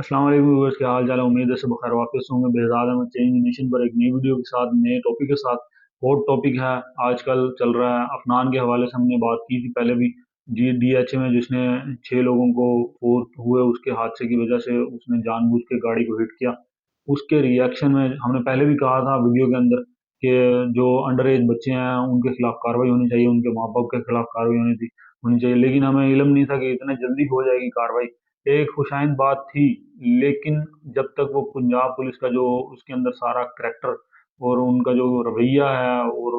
अस्सलाम वालेकुम व्यूअर्स, क्या हाल चाल है। उम्मीद है सब खैर वापस होंगे। बेहजाद अहमद चेंज नेशन पर एक नई वीडियो के साथ नए टॉपिक के साथ। हॉट टॉपिक है, आजकल चल रहा है। अफनान के हवाले से हमने बात की थी पहले भी। जी डीएचए में जिसने 6 लोगों को फोर्थ हुए उसके हादसे की वजह से उसने जानबूझ के गाड़ी को हिट किया। उसके रिएक्शन में हमने पहले भी कहा था वीडियो के अंदर कि जो अंडर एज बच्चे हैं उनके खिलाफ कार्रवाई होनी चाहिए, उनके माँ बाप के खिलाफ कार्रवाई होनी चाहिए, लेकिन हमें इल्म नहीं था कि इतने जल्दी हो जाएगी कार्रवाई। एक खुशाइंद बात थी, लेकिन जब तक वो पंजाब पुलिस का जो उसके अंदर सारा करैक्टर और उनका जो रवैया है और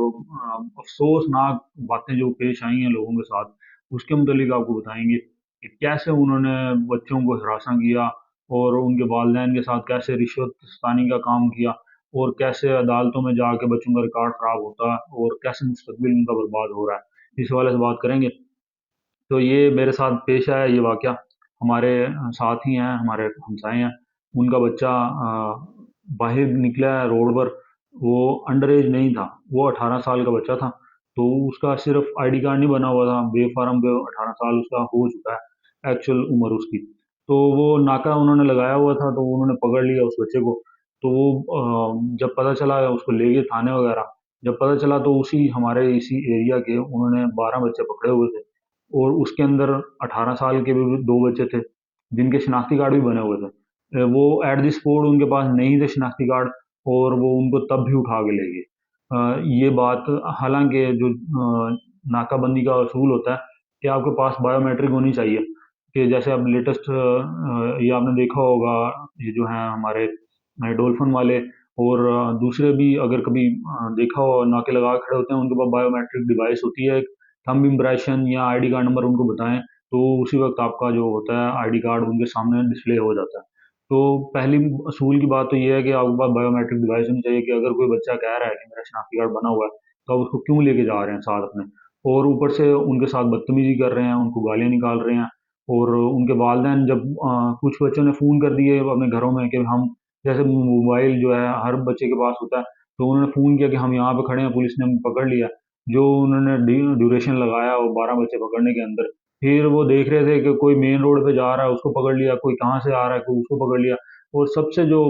अफसोसनाक बातें जो पेश आई हैं लोगों के साथ, उसके मुतालिक आपको बताएंगे कि कैसे उन्होंने बच्चों को हरासा किया और उनके वालिदैन के साथ कैसे रिश्वतस्तानी का काम किया और कैसे अदालतों में जाके बच्चों का रिकॉर्ड खराब होता है और कैसे मुस्तकबिल उनका बर्बाद हो रहा है। इस हवाले से बात करेंगे। तो ये मेरे साथ पेश आया ये वाक़या। हमारे साथ ही हैं, हमारे हमसाए हैं। उनका बच्चा बाहर निकला है रोड पर। वो अंडर एज नहीं था, वो 18 साल का बच्चा था। तो उसका सिर्फ़ आईडी कार्ड नहीं बना हुआ था, बेफ़ार्म पे 18 साल उसका हो चुका है, एक्चुअल उम्र उसकी। तो वो नाका उन्होंने लगाया हुआ था, तो उन्होंने पकड़ लिया उस बच्चे को। तो वो जब पता चला उसको ले गए थाने वग़ैरह। जब पता चला तो उसी हमारे इसी एरिया के उन्होंने 12 बच्चे पकड़े हुए थे। और उसके अंदर 18 साल के भी 2 बच्चे थे, जिनके शनाख्ती कार्ड भी बने हुए थे। वो एट द स्पॉट उनके पास नहीं थे शनाख्ती कार्ड, और वो उनको तब भी उठा के ले गए। ये बात हालाँकि जो नाकाबंदी का असूल होता है कि आपके पास बायोमेट्रिक होनी चाहिए, कि जैसे अब लेटेस्ट ये आपने देखा होगा, ये जो हैं हमारे डॉल्फिन वाले और दूसरे भी अगर कभी देखा हो नाके लगा के खड़े होते हैं, उनके पास बायोमेट्रिक डिवाइस होती है। थंब इम्प्रेशन या आईडी कार्ड नंबर उनको बताएं, तो उसी वक्त आपका जो होता है आईडी कार्ड उनके सामने डिस्प्ले हो जाता है। तो पहली असूल की बात तो ये है कि आपके पास बायोमेट्रिक डिवाइस होनी चाहिए, कि अगर कोई बच्चा कह रहा है कि मेरा शनाख्ती कार्ड बना हुआ है, तो आप उसको क्यों लेके जा रहे हैं साथ अपने। और ऊपर से उनके साथ बदतमीजी कर रहे हैं, उनको गालियां निकाल रहे हैं। और उनके वालदेन जब कुछ बच्चों ने फ़ोन कर दिए अपने घरों में कि हम, जैसे मोबाइल जो है हर बच्चे के पास होता है, तो उन्होंने फ़ोन किया कि हम यहाँ पे खड़े हैं, पुलिस ने हमें पकड़ लिया। जो उन्होंने ड्यूरेशन लगाया वो 12 बच्चे पकड़ने के अंदर। फिर वो देख रहे थे कि कोई मेन रोड पे जा रहा है उसको पकड़ लिया, कोई कहाँ से आ रहा है कोई उसको पकड़ लिया। और सबसे जो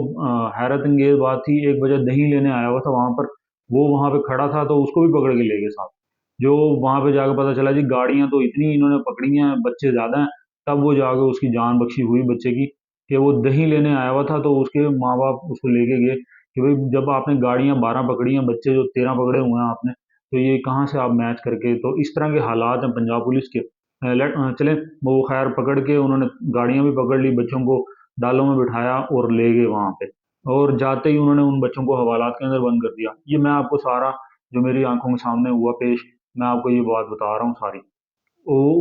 हैरत अंगेज बात थी, एक बच्चा दही लेने आया हुआ था वहां पर, वो वहां पे खड़ा था तो उसको भी पकड़ के ले गए साथ। जो वहां पे जाकर पता चला जी गाड़ियां तो इतनी इन्होंने पकड़ी हैं, बच्चे ज्यादा हैं। तब वो जाके उसकी जान बख्शी हुई बच्चे की, कि वो दही लेने आया हुआ था तो उसके माँ बाप उसको लेके गए कि भाई जब आपने गाड़ियां 12 पकड़ी हैं, बच्चे जो 13 पकड़े हुए हैं आपने, तो ये कहाँ से आप मैच करके। तो इस तरह के हालात हैं पंजाब पुलिस के। चलें, वो खैर पकड़ के उन्होंने गाड़ियां भी पकड़ ली, बच्चों को डालों में बिठाया और ले गए वहां पे। और जाते ही उन्होंने उन बच्चों को हवालात के अंदर बंद कर दिया। ये मैं आपको सारा जो मेरी आंखों के सामने हुआ पेश, मैं आपको ये बात बता रहा हूँ सारी।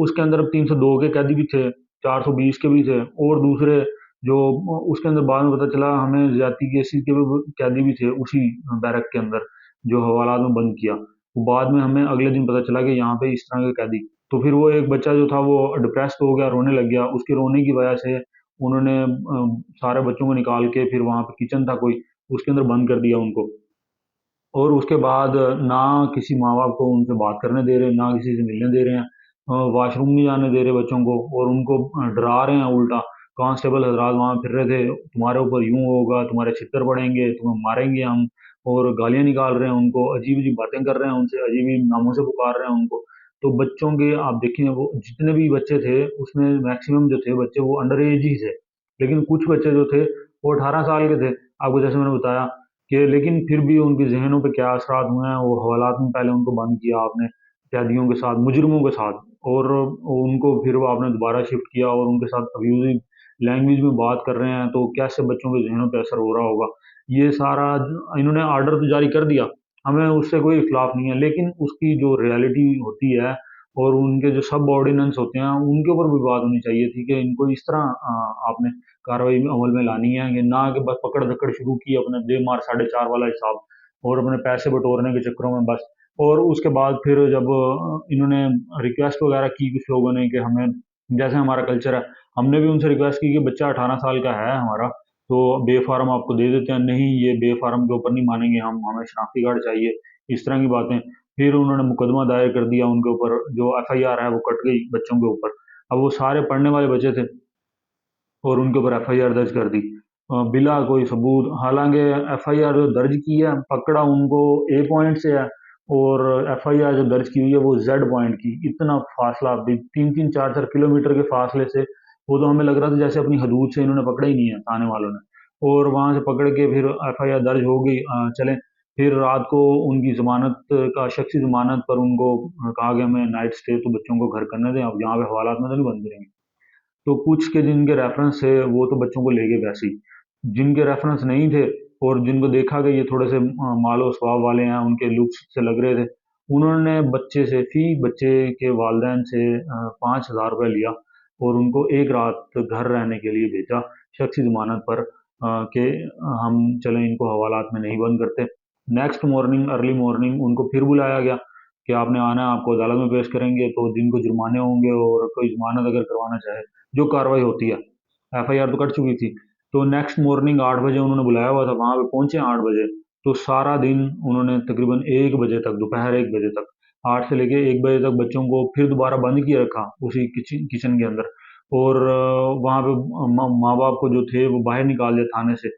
उसके अंदर 302 के कैदी भी थे, 420 के भी थे, और दूसरे जो उसके अंदर बाद में पता चला हमें ज्यादती केसेस के भी कैदी भी थे उसी बैरक के अंदर, जो हवालात में बंद किया। वो बाद में हमें अगले दिन पता चला कि यहाँ पे इस तरह के कैदी। तो फिर वो एक बच्चा जो था वो डिप्रेस्ड हो गया, रोने लग गया। उसके रोने की वजह से उन्होंने सारे बच्चों को निकाल के फिर वहाँ पे किचन था कोई, उसके अंदर बंद कर दिया उनको। और उसके बाद ना किसी माँ बाप को उनसे बात करने दे रहे, ना किसी से मिलने दे रहे हैं, वॉशरूम नहीं जाने दे रहे बच्चों को, और उनको डरा रहे हैं उल्टा। कांस्टेबल हजरात वहां फिर रहे थे, तुम्हारे ऊपर यूं होगा, तुम्हारे छितर पड़ेंगे, तुम्हें मारेंगे हम। और गालियां निकाल रहे हैं उनको, अजीब अजीब बातें कर रहे हैं उनसे, अजीब अजीब नामों से पुकार रहे हैं उनको। तो बच्चों के आप देखें, वो जितने भी बच्चे थे उसमें मैक्सिमम जो थे बच्चे वो अंडर एज ही थे, लेकिन कुछ बच्चे जो थे वो 18 साल के थे, आपको जैसे मैंने बताया। कि लेकिन फिर भी उनके ज़हनों पे क्या असरात हुए हैं, और हवालात में पहले उनको बंद किया आपने कैदियों के साथ, मुजरिमों के साथ, और उनको फिर वो आपने दोबारा शिफ्ट किया और उनके साथ अब्यूज़िव लैंग्वेज में बात कर रहे हैं, तो कैसे बच्चों के ज़हनों पे असर हो रहा होगा। ये सारा इन्होंने ऑर्डर तो जारी कर दिया, हमें उससे कोई इख्तिलाफ़ नहीं है, लेकिन उसकी जो रियलिटी होती है और उनके जो सबऑर्डिनेंस होते हैं, उनके ऊपर भी बात होनी चाहिए थी कि इनको इस तरह आपने कार्रवाई में अमल में लानी है, कि ना कि बस पकड़ धक्कड़ शुरू की अपने दे मार साढ़े चार वाला हिसाब, और अपने पैसे बटोरने के चक्करों में बस। और उसके बाद फिर जब इन्होंने रिक्वेस्ट वगैरह की कुछ लोगों ने कि हमें, जैसे हमारा कल्चर है, हमने भी उनसे रिक्वेस्ट की कि बच्चा 18 साल का है हमारा, तो बेफार्म आपको दे देते हैं। नहीं, ये बेफार्म के ऊपर नहीं मानेंगे हम, हमें शनाख्ती कार्ड चाहिए, इस तरह की बातें। फिर उन्होंने मुकदमा दायर कर दिया उनके ऊपर, जो एफआईआर है वो कट गई बच्चों के ऊपर। अब वो सारे पढ़ने वाले बच्चे थे, اور ان کے اوپر ایف آئی آر درج کر دی بلا کوئی ثبوت. حالانکہ ایف آئی آر جو درج کی ہے پکڑا ان کو اے پوائنٹ سے ہے، اور ایف آئی آر جو درج کی ہوئی ہے وہ زیڈ پوائنٹ کی. اتنا فاصلہ بھی 3-4 کلومیٹر کے فاصلے سے، وہ تو ہمیں لگ رہا تھا جیسے اپنی حدود سے انہوں نے پکڑا ہی نہیں ہے تھانے والوں نے. اور وہاں سے پکڑ کے پھر ایف آئی آر درج ہو گئی. چلیں پھر رات کو ان کی ضمانت کا شخصی ضمانت پر ان کو کہا گیا ہمیں نائٹ سٹے تو بچوں کو گھر کرنے دیں، اب یہاں پہ حوالات میں تو نہیں بند رہیں گے. تو کچھ کے جن کے ریفرنس تھے وہ تو بچوں کو لے گئے ویسے ہی، جن کے ریفرنس نہیں تھے اور جن کو دیکھا کہ یہ تھوڑے سے مال و ثواب والے ہیں، ان کے لکس سے لگ رہے تھے، انہوں نے بچے سے فی بچے کے والدین سے 5,000 روپے لیا اور ان کو ایک رات گھر رہنے کے لیے بھیجا شخصی ضمانت پر، کہ ہم چلیں ان کو حوالات میں نہیں بند کرتے. نیکسٹ مارننگ ارلی مارننگ ان کو پھر بلایا گیا کہ آپ نے آنا ہے، آپ کو عدالت میں پیش کریں گے، تو جن کو جرمانے ہوں گے اور کوئی ضمانت اگر کروانا چاہے جو کاروائی ہوتی ہے. ایف آئی آر تو کٹ چکی تھی. تو نیکسٹ مارننگ 8 بجے انہوں نے بلایا ہوا تھا، وہاں پہ پہنچے 8 بجے. تو سارا دن انہوں نے تقریباً 1 بجے تک، دوپہر 1 بجے تک، 8 سے لے کے 1 بجے تک بچوں کو پھر دوبارہ بند کیے رکھا اسی کچن کے اندر. اور وہاں پہ ماں باپ کو جو تھے وہ باہر نکال دیا تھانے سے.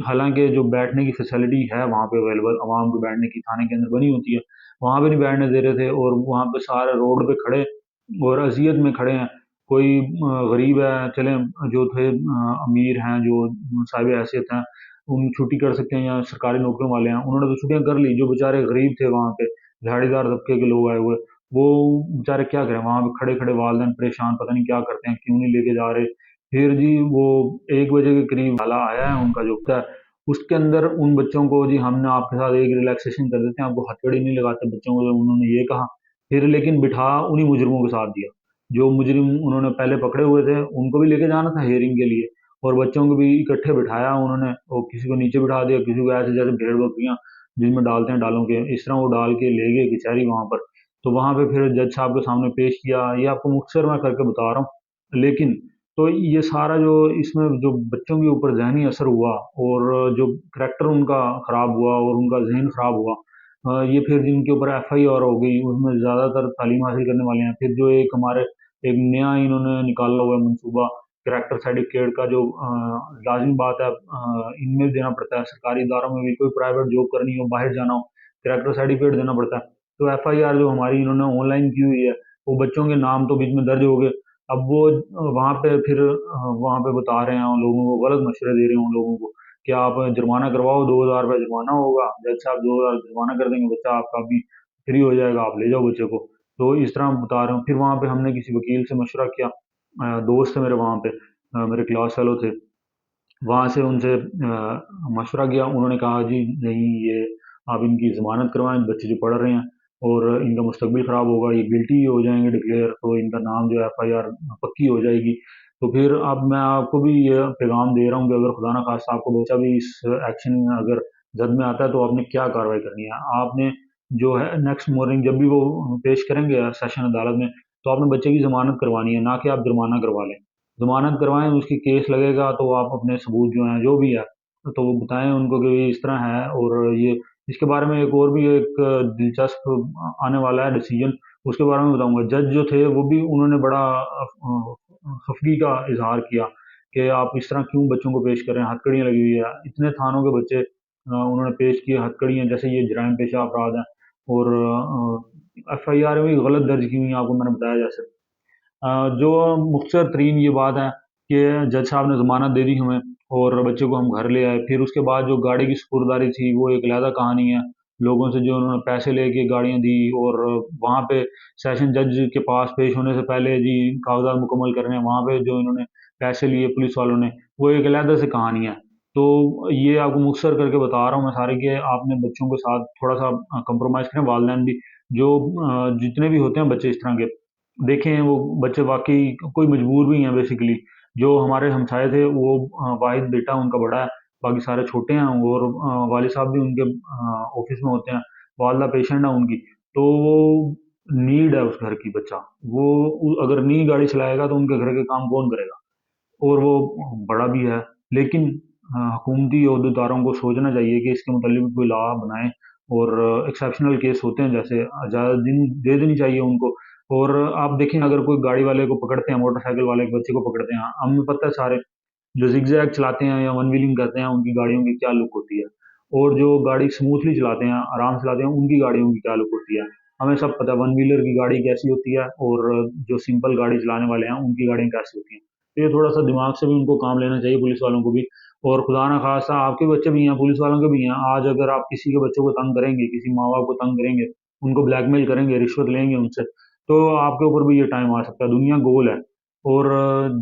حالانکہ جو بیٹھنے کی فیسلٹی ہے وہاں پہ اویلیبل عوام کو بیٹھنے کی تھانے کے اندر بنی ہوتی ہے، وہاں پہ نہیں بیٹھنے دے رہے تھے. اور وہاں پہ سارے روڈ پہ کھڑے اور اذیت میں کھڑے ہیں. کوئی غریب ہے، چلیں جو تھے امیر ہیں، جو صاحب حیثیت ہیں، ان چھٹی کر سکتے ہیں یا سرکاری نوکریوں والے ہیں، انہوں نے تو چھٹیاں کر لی. جو بیچارے غریب تھے وہاں پہ دہاڑی دار طبقے کے لوگ آئے ہوئے، وہ بیچارے کیا کریں وہاں پہ کھڑے کھڑے، والدین پریشان پتہ نہیں کیا کرتے ہیں، کیوں نہیں لے کے جا رہے. پھر جی وہ 1 بجے کے قریب حالہ آیا ہے ان کا جو ہوتا ہے، اس کے اندر ان بچوں کو جی ہم نے آپ کے ساتھ ایک ریلیکسیشن کر دیتے ہیں، آپ کو ہتھکڑی نہیں لگاتے بچوں کو، انہوں نے یہ کہا. پھر لیکن بٹھا انہی مجرموں کے ساتھ دیا جو مجرم انہوں نے پہلے پکڑے ہوئے تھے، ان کو بھی لے کے جانا تھا ہیئرنگ کے لیے، اور بچوں کو بھی اکٹھے بٹھایا انہوں نے. اور کسی کو نیچے بٹھا دیا، کسی کو ایسے جیسے بھیڑ بکریاں جن میں ڈالتے ہیں ڈالوں کے، اس طرح وہ ڈال کے لے گئے کچہری وہاں پر. تو وہاں پہ پھر جج صاحب کے سامنے پیش کیا. یہ آپ کو مختصر میں کر کے بتا رہا ہوں، لیکن تو یہ سارا جو اس میں جو بچوں کے اوپر ذہنی اثر ہوا اور جو کریکٹر ان کا خراب ہوا اور ان کا ذہن خراب ہوا، یہ پھر جن کے اوپر ایف آئی آر ہو گئی اس میں زیادہ تر تعلیم حاصل کرنے والے ہیں. پھر جو ایک ہمارے ایک نیا انہوں نے نکالا ہوا ہے منصوبہ کریکٹر سرٹیفکیٹ کا، جو لازمی بات ہے ان میں دینا پڑتا ہے، سرکاری اداروں میں بھی کوئی پرائیویٹ جاب کرنی ہو، باہر جانا ہو، کریکٹر سرٹیفکیٹ دینا پڑتا ہے. تو ایف آئی آر جو ہماری انہوں نے آن لائن کی ہوئی ہے، وہ بچوں کے نام تو بیچ میں درج ہو گئے. اب وہ وہاں پہ پھر وہاں پہ بتا رہے ہیں ان لوگوں کو، غلط مشورے دے رہے ہیں ان لوگوں کو کہ آپ جرمانہ کرواؤ، 2,000 روپے جرمانہ ہوگا، جج صاحب 2,000 جرمانہ کر دیں گے، بچہ آپ کا بھی فری ہو جائے گا، آپ لے جاؤ بچے کو. تو اس طرح بتا رہے ہوں. پھر وہاں پہ ہم نے کسی وکیل سے مشورہ کیا، دوست تھے میرے وہاں پہ، میرے کلاس فیلو تھے، وہاں سے ان سے مشورہ کیا. انہوں نے کہا جی نہیں، یہ آپ ان کی ضمانت کروائیں، بچے جو پڑھ رہے ہیں اور ان کا مستقبل خراب ہوگا، یہ گلٹی ہو جائیں گے ڈکلیئر، تو ان کا نام جو ایف آئی آر پکی ہو جائے گی. تو پھر اب میں آپ کو بھی یہ پیغام دے رہا ہوں کہ اگر خدا نخواستہ آپ کو بچہ بھی اس ایکشن میں اگر زد میں آتا ہے تو آپ نے کیا کاروائی کرنی ہے. آپ نے جو ہے نیکسٹ مارننگ جب بھی وہ پیش کریں گے سیشن عدالت میں، تو آپ نے بچے کی ضمانت کروانی ہے، نہ کہ آپ جرمانہ کروا لیں. ضمانت کروائیں، اس کی کیس لگے گا تو آپ اپنے ثبوت جو ہیں جو بھی ہے تو وہ بتائیں ان کو کہ اس طرح ہے. اور یہ اس کے بارے میں ایک اور بھی ایک دلچسپ آنے والا ہے ڈیسیجن، اس کے بارے میں بتاؤں گا. جج جو تھے وہ بھی انہوں نے بڑا خفگی کا اظہار کیا کہ آپ اس طرح کیوں بچوں کو پیش کر رہے ہیں، ہتھکڑیاں لگی ہوئی ہے. اتنے تھانوں کے بچے انہوں نے پیش کیے ہتھکڑیاں، جیسے یہ جرائم پیشہ افراد ہیں. اور ایف آئی آر بھی غلط درج کی ہوئی ہیں، آپ کو میں نے بتایا جیسے. جو مختصر ترین یہ بات ہے کہ جج صاحب نے ضمانت دے دی ہمیں اور بچے کو ہم گھر لے آئے. پھر اس کے بعد جو گاڑی کی سپرداری تھی وہ ایک علیحدہ کہانی ہے. لوگوں سے جو انہوں نے پیسے لے کے گاڑیاں دی، اور وہاں پہ سیشن جج کے پاس پیش ہونے سے پہلے جی کاغذات مکمل کرنے ہیں، وہاں پہ جو انہوں نے پیسے لیے پولیس والوں نے، وہ ایک علیحدہ سے کہانی ہے. تو یہ آپ کو مختصر کر کے بتا رہا ہوں میں سارے، کہ آپ نے بچوں کے ساتھ تھوڑا سا کمپرومائز کریں، والدین بھی جو جتنے بھی ہوتے ہیں بچے اس طرح کے، دیکھیں وہ بچے واقعی کوئی مجبور بھی ہیں بیسیکلی. جو ہمارے ہمسائے تھے وہ واحد بیٹا ان کا بڑا ہے، باقی سارے چھوٹے ہیں، اور والد صاحب بھی ان کے آفس میں ہوتے ہیں، والدہ پیشنٹ ہے ان کی. تو وہ نیڈ ہے اس گھر کی بچہ، وہ اگر نہیں گاڑی چلائے گا تو ان کے گھر کے کام کون کرے گا. اور وہ بڑا بھی ہے. لیکن حکومتی عہدیداروں کو سوچنا چاہیے کہ اس کے متعلق کوئی لا بنائیں، اور ایکسیپشنل کیس ہوتے ہیں جیسے اجازت دے دینی چاہیے ان کو. اور آپ دیکھیں اگر کوئی گاڑی والے کو پکڑتے ہیں، موٹر سائیکل والے کے بچے کو پکڑتے ہیں، ہمیں پتہ ہے سارے जो zigzag चलाते हैं या वन व्हीलिंग करते हैं उनकी गाड़ियों की क्या लुक होती है, और जो गाड़ी स्मूथली चलाते हैं, आराम से चलाते हैं, उनकी गाड़ियों की क्या लुक होती है। हमें सब पता है वन व्हीलर की गाड़ी कैसी होती है और जो सिंपल गाड़ी चलाने वाले हैं उनकी गाड़ियाँ कैसी होती हैं। तो ये थोड़ा सा दिमाग से भी उनको काम लेना चाहिए पुलिस वालों को भी। और खुदा ना खास्ता आपके बच्चे भी हैं, पुलिस वालों के भी हैं, आज अगर आप किसी के बच्चों को तंग करेंगे, किसी माँ बाप को तंग करेंगे, उनको ब्लैकमेल करेंगे, रिश्वत लेंगे उनसे, तो आपके ऊपर भी ये टाइम आ सकता है। दुनिया गोल है, और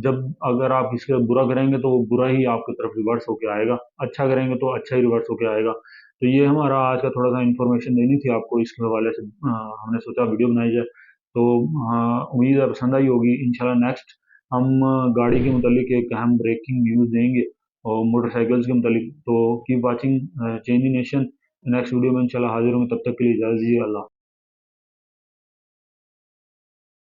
जब अगर आप किसी का बुरा करेंगे तो वो बुरा ही आपकी तरफ रिवर्स होके आएगा, अच्छा करेंगे तो अच्छा ही रिवर्स होके आएगा। तो ये हमारा आज का थोड़ा सा इन्फॉर्मेशन देनी थी आपको, इसके हवाले से हमने सोचा वीडियो बनाई जाए। तो उम्मीद है पसंद आई होगी। इंशाल्लाह नेक्स्ट हम गाड़ी के मुतालिक एक अहम ब्रेकिंग न्यूज़ देंगे और मोटरसाइकिल्स के मुतालिक। तो keep watching change nation. Next video में इंशाल्लाह हाजिर होंगे, तब तक के लिए इजाज़त दीजिए। अल्लाह।